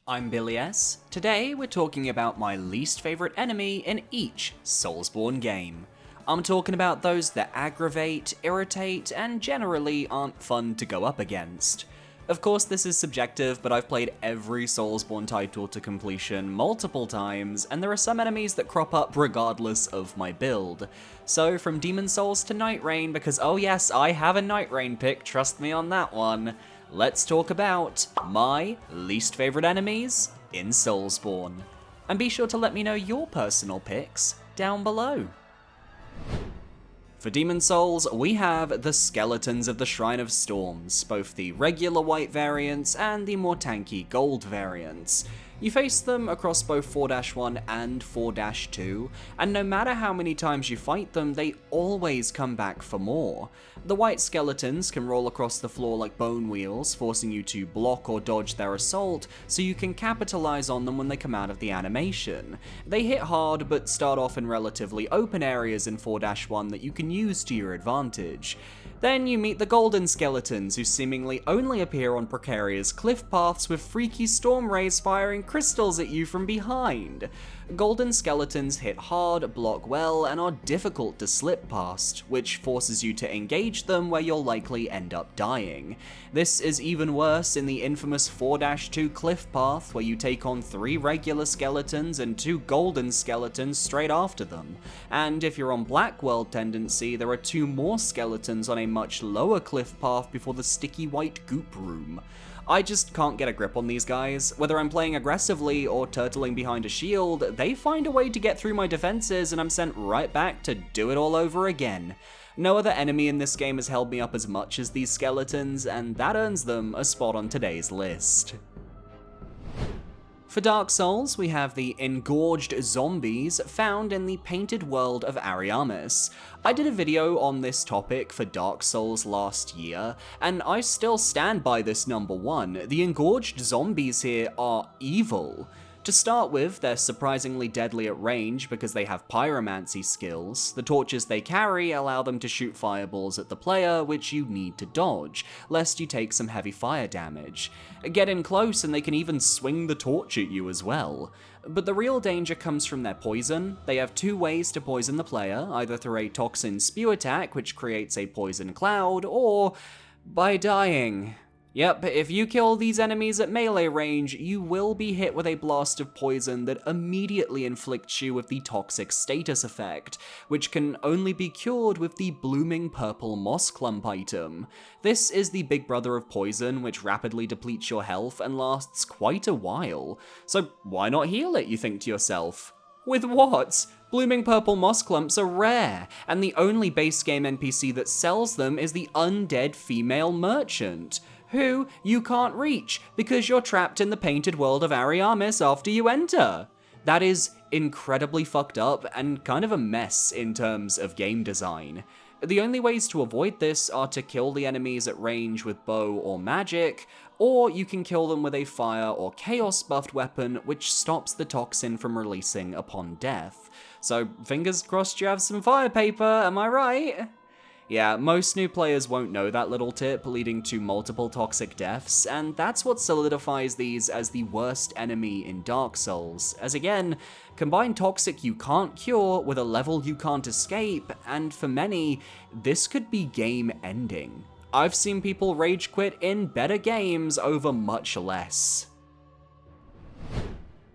I'm Billy S. Today we're talking about my least favourite enemy in each Soulsborne game. I'm talking about those that aggravate, irritate, and generally aren't fun to go up against. Of course this is subjective, but I've played every Soulsborne title to completion multiple times, and there are some enemies that crop up regardless of my build. So from Demon Souls to Nightreign, because oh yes, I have a Nightreign pick, trust me on that one. Let's talk about my least favourite enemies in Soulsborne. And be sure to let me know your personal picks down below. For Demon Souls, we have the Skeletons of the Shrine of Storms, both the regular white variants and the more tanky gold variants. You face them across both 4-1 and 4-2, and no matter how many times you fight them, they always come back for more. The white skeletons can roll across the floor like bone wheels, forcing you to block or dodge their assault, so you can capitalize on them when they come out of the animation. They hit hard, but start off in relatively open areas in 4-1 that you can use to your advantage. Then you meet the golden skeletons, who seemingly only appear on precarious cliff paths with freaky storm rays firing crystals at you from behind. Golden skeletons hit hard, block well, and are difficult to slip past, which forces you to engage them where you'll likely end up dying. This is even worse in the infamous 4-2 cliff path, where you take on 3 regular skeletons and 2 golden skeletons straight after them. And if you're on Black World Tendency, there are 2 more skeletons on a much lower cliff path before the sticky white goop room. I just can't get a grip on these guys. Whether I'm playing aggressively or turtling behind a shield, they find a way to get through my defenses and I'm sent right back to do it all over again. No other enemy in this game has held me up as much as these skeletons, and that earns them a spot on today's list. For Dark Souls, we have the engorged zombies found in the painted world of Ariamis. I did a video on this topic for Dark Souls last year, and I still stand by this number one. The engorged zombies here are evil. To start with, they're surprisingly deadly at range because they have pyromancy skills. The torches they carry allow them to shoot fireballs at the player, which you need to dodge, lest you take some heavy fire damage. Get in close and they can even swing the torch at you as well. But the real danger comes from their poison. They have 2 ways to poison the player, either through a toxin spew attack, which creates a poison cloud, or by dying. Yep, if you kill these enemies at melee range, you will be hit with a blast of poison that immediately inflicts you with the toxic status effect, which can only be cured with the blooming purple moss clump item. This is the big brother of poison, which rapidly depletes your health and lasts quite a while. So why not heal it, you think to yourself? With what? Blooming purple moss clumps are rare, and the only base game NPC that sells them is the undead female merchant, who you can't reach because you're trapped in the painted world of Ariamis after you enter. That is incredibly fucked up and kind of a mess in terms of game design. The only ways to avoid this are to kill the enemies at range with bow or magic, or you can kill them with a fire or chaos buffed weapon which stops the toxin from releasing upon death. So fingers crossed you have some fire paper, am I right? Yeah, most new players won't know that little tip, leading to multiple toxic deaths, and that's what solidifies these as the worst enemy in Dark Souls, as again, combine toxic you can't cure with a level you can't escape, and for many, this could be game ending. I've seen people rage quit in better games over much less.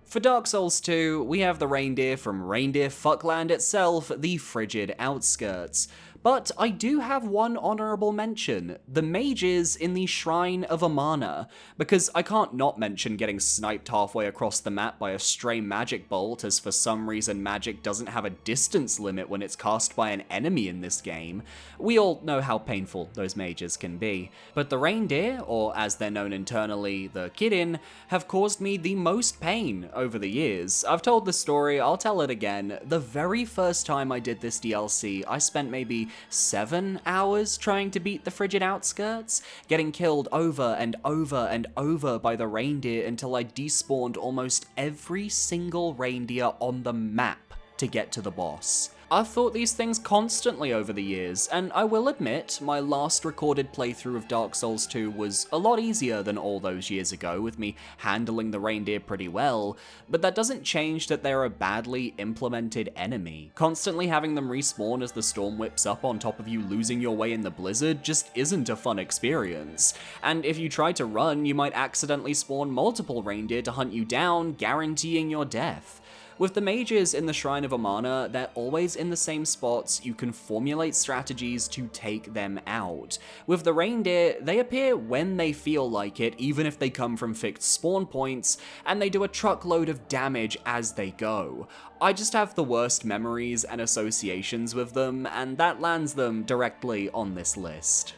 For Dark Souls 2, we have the reindeer from Reindeer Fuckland itself, the Frigid Outskirts. But I do have one honourable mention, the mages in the Shrine of Amana, because I can't not mention getting sniped halfway across the map by a stray magic bolt, as for some reason magic doesn't have a distance limit when it's cast by an enemy in this game. We all know how painful those mages can be. But the reindeer, or as they're known internally, the Kirin, have caused me the most pain over the years. I've told the story, I'll tell it again. The very first time I did this DLC, I spent maybe 7 hours trying to beat the Frigid Outskirts, getting killed over and over and over by the reindeer until I despawned almost every single reindeer on the map to get to the boss. I've thought these things constantly over the years, and I will admit, my last recorded playthrough of Dark Souls 2 was a lot easier than all those years ago, with me handling the reindeer pretty well, but that doesn't change that they're a badly implemented enemy. Constantly having them respawn as the storm whips up on top of you, losing your way in the blizzard, just isn't a fun experience. And if you try to run, you might accidentally spawn multiple reindeer to hunt you down, guaranteeing your death. With the mages in the Shrine of Amana, they're always in the same spots. You can formulate strategies to take them out. With the reindeer, they appear when they feel like it, even if they come from fixed spawn points, and they do a truckload of damage as they go. I just have the worst memories and associations with them, and that lands them directly on this list.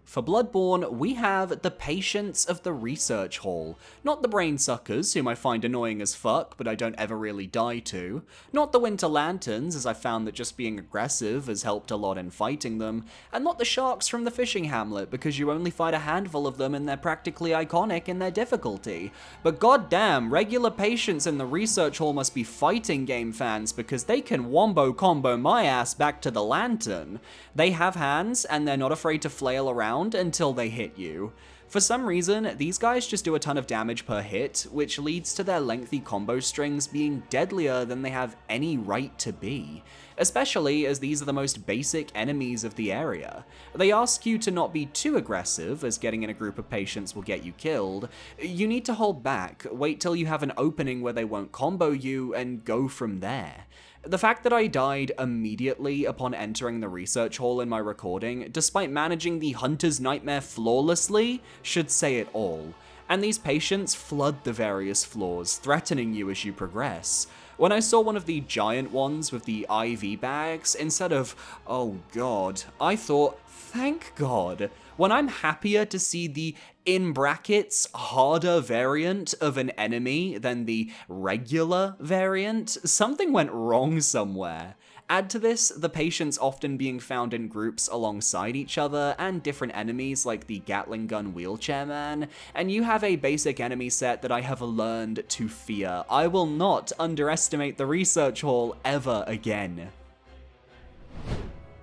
For Bloodborne, we have the patients of the research hall. Not the brain suckers, whom I find annoying as fuck, but I don't ever really die to. Not the winter lanterns, as I found that just being aggressive has helped a lot in fighting them. And not the sharks from the fishing hamlet, because you only fight a handful of them and they're practically iconic in their difficulty. But goddamn, regular patients in the research hall must be fighting game fans, because they can wombo combo my ass back to the lantern. They have hands, and they're not afraid to flail around until they hit you. For some reason, these guys just do a ton of damage per hit, which leads to their lengthy combo strings being deadlier than they have any right to be, especially as these are the most basic enemies of the area. They ask you to not be too aggressive, as getting in a group of patients will get you killed. You need to hold back, wait till you have an opening where they won't combo you, and go from there. The fact that I died immediately upon entering the research hall in my recording, despite managing the Hunter's Nightmare flawlessly, should say it all. And these patients flood the various floors, threatening you as you progress. When I saw one of the giant ones with the IV bags, instead of, oh god, I thought, thank god. When I'm happier to see the, in brackets, harder variant of an enemy than the regular variant, something went wrong somewhere. Add to this, the patients often being found in groups alongside each other, and different enemies like the Gatling Gun Wheelchair Man, and you have a basic enemy set that I have learned to fear. I will not underestimate the research hall ever again.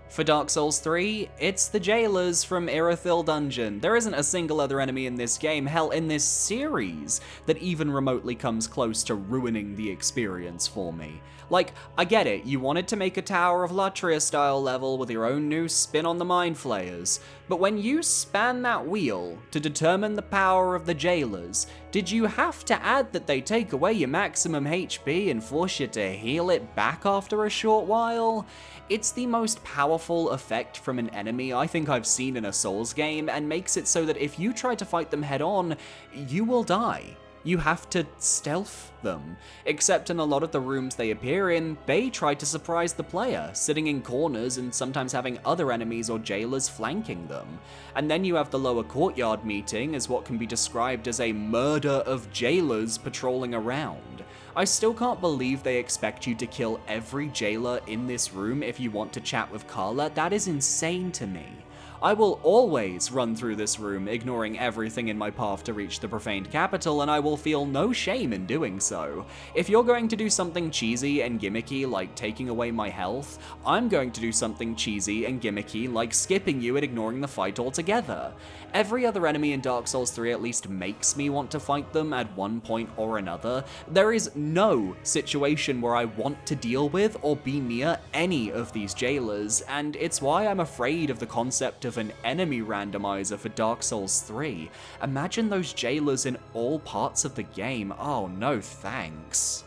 For Dark Souls 3, it's the jailers from Irithyll Dungeon. There isn't a single other enemy in this game, hell, in this series, that even remotely comes close to ruining the experience for me. Like, I get it, you wanted to make a Tower of Latria style level with your own new spin on the Mind Flayers, but when you span that wheel to determine the power of the jailers, did you have to add that they take away your maximum HP and force you to heal it back after a short while? It's the most powerful effect from an enemy I think I've seen in a Souls game, and makes it so that if you try to fight them head on, you will die. You have to stealth them. Except in a lot of the rooms they appear in, they try to surprise the player, sitting in corners and sometimes having other enemies or jailers flanking them. And then you have the lower courtyard meeting as what can be described as a murder of jailers patrolling around. I still can't believe they expect you to kill every jailer in this room if you want to chat with Carla. That is insane to me. I will always run through this room, ignoring everything in my path to reach the profaned capital, and I will feel no shame in doing so. If you're going to do something cheesy and gimmicky like taking away my health, I'm going to do something cheesy and gimmicky like skipping you and ignoring the fight altogether. Every other enemy in Dark Souls 3 at least makes me want to fight them at one point or another. There is no situation where I want to deal with or be near any of these jailers, and it's why I'm afraid of the concept of an enemy randomizer for Dark Souls 3. Imagine those jailers in all parts of the game. Oh no thanks.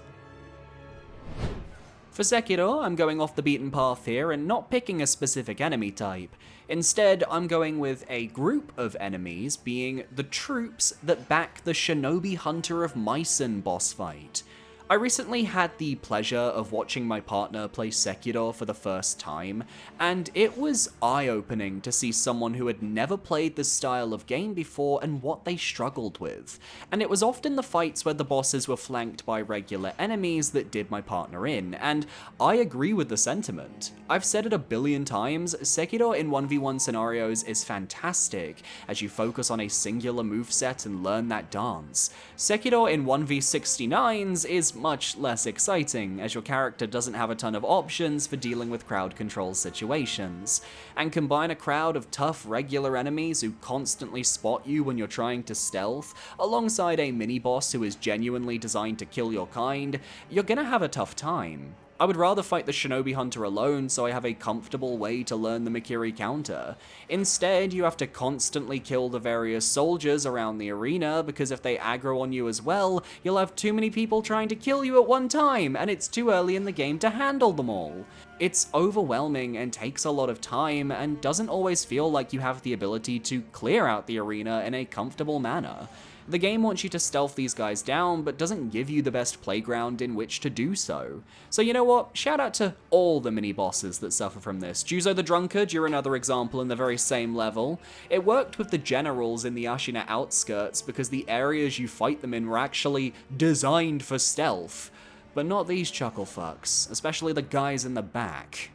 For Sekiro, I'm going off the beaten path here and not picking a specific enemy type. Instead, I'm going with a group of enemies, being the troops that back the Shinobi Hunter of Mycen boss fight. I recently had the pleasure of watching my partner play Sekiro for the first time, and it was eye-opening to see someone who had never played this style of game before and what they struggled with. And it was often the fights where the bosses were flanked by regular enemies that did my partner in, and I agree with the sentiment. I've said it a billion times, Sekiro in 1v1 scenarios is fantastic, as you focus on a singular moveset and learn that dance. Sekiro in 1v69s is is much less exciting, as your character doesn't have a ton of options for dealing with crowd control situations. And combine a crowd of tough regular enemies who constantly spot you when you're trying to stealth, alongside a mini-boss who is genuinely designed to kill your kind, you're gonna have a tough time. I would rather fight the Shinobi Hunter alone so I have a comfortable way to learn the Mikiri counter. Instead, you have to constantly kill the various soldiers around the arena, because if they aggro on you as well, you'll have too many people trying to kill you at one time, and it's too early in the game to handle them all. It's overwhelming and takes a lot of time, and doesn't always feel like you have the ability to clear out the arena in a comfortable manner. The game wants you to stealth these guys down, but doesn't give you the best playground in which to do so. So you know what? Shout out to all the mini-bosses that suffer from this. Juzo the Drunkard, you're another example in the very same level. It worked with the generals in the Ashina outskirts because the areas you fight them in were actually designed for stealth. But not these chuckle fucks, especially the guys in the back.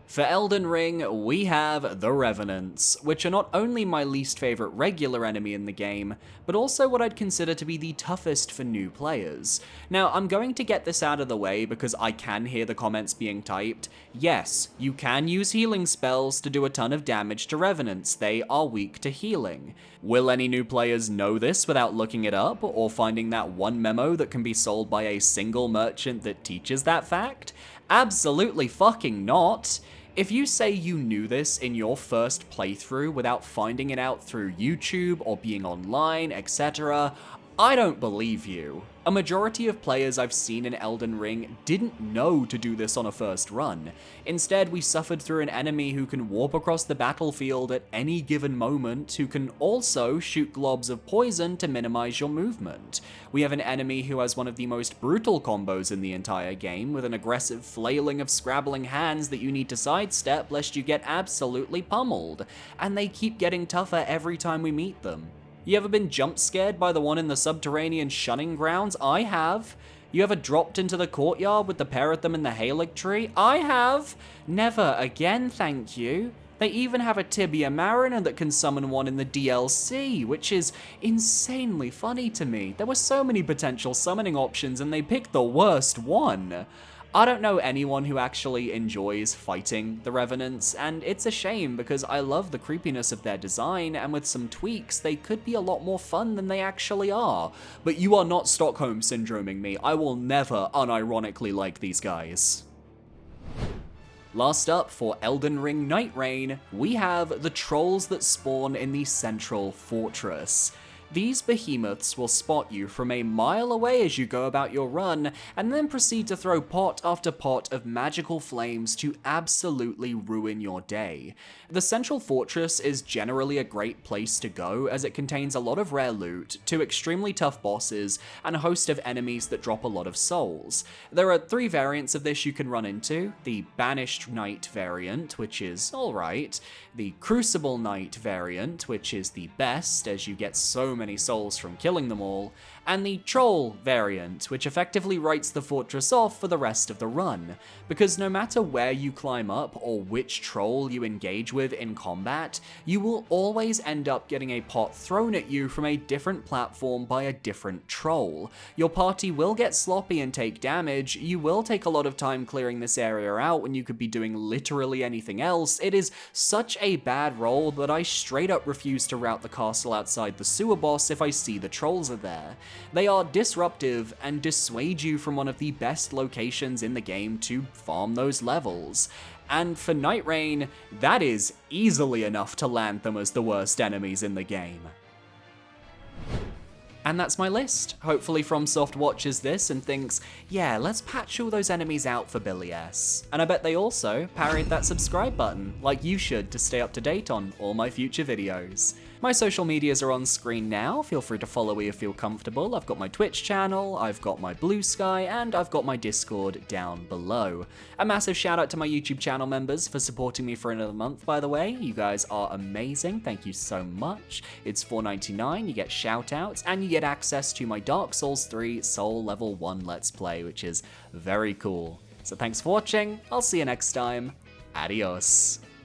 For Elden Ring, we have the Revenants, which are not only my least favourite regular enemy in the game, but also what I'd consider to be the toughest for new players. Now, I'm going to get this out of the way because I can hear the comments being typed. Yes, you can use healing spells to do a ton of damage to Revenants. They are weak to healing. Will any new players know this without looking it up, or finding that one memo that can be sold by a single merchant that teaches that fact? Absolutely fucking not! If you say you knew this in your first playthrough without finding it out through YouTube or being online, etc., I don't believe you. A majority of players I've seen in Elden Ring didn't know to do this on a first run. Instead, we suffered through an enemy who can warp across the battlefield at any given moment, who can also shoot globs of poison to minimize your movement. We have an enemy who has one of the most brutal combos in the entire game, with an aggressive flailing of scrabbling hands that you need to sidestep lest you get absolutely pummeled, and they keep getting tougher every time we meet them. You ever been jump scared by the one in the subterranean shunning grounds? I have. You ever dropped into the courtyard with the pair of them in the Halig tree? I have. Never again, thank you. They even have a Tibia Mariner that can summon one in the DLC, which is insanely funny to me. There were so many potential summoning options and they picked the worst one. I don't know anyone who actually enjoys fighting the Revenants, and it's a shame because I love the creepiness of their design, and with some tweaks, they could be a lot more fun than they actually are. But you are not Stockholm Syndroming me. I will never unironically like these guys. Last up, for Elden Ring Nightreign, we have the trolls that spawn in the central fortress. These behemoths will spot you from a mile away as you go about your run, and then proceed to throw pot after pot of magical flames to absolutely ruin your day. The central fortress is generally a great place to go, as it contains a lot of rare loot, 2 extremely tough bosses, and a host of enemies that drop a lot of souls. There are 3 variants of this you can run into: the Banished Knight variant, which is alright, the Crucible Knight variant, which is the best, as you get so many souls from killing them all, and the Troll variant, which effectively writes the fortress off for the rest of the run, because no matter where you climb up or which troll you engage with in combat, you will always end up getting a pot thrown at you from a different platform by a different troll. Your party will get sloppy and take damage, you will take a lot of time clearing this area out when you could be doing literally anything else. It is such a bad roll that I straight up refuse to route the castle outside the sewer boss if I see the trolls are there. They are disruptive and dissuade you from one of the best locations in the game to farm those levels. And for Nightreign, that is easily enough to land them as the worst enemies in the game. And that's my list. Hopefully FromSoft watches this and thinks, yeah, let's patch all those enemies out for Billy S. And I bet they also parried that subscribe button, like you should, to stay up to date on all my future videos. My social medias are on screen now, feel free to follow me if you feel comfortable. I've got my Twitch channel, I've got my Blue Sky, and I've got my Discord down below. A massive shout out to my YouTube channel members for supporting me for another month, by the way. You guys are amazing, thank you so much. It's $4.99, you get shout outs, and you get access to my Dark Souls 3 Soul Level 1 Let's Play, which is very cool. So thanks for watching, I'll see you next time, adios.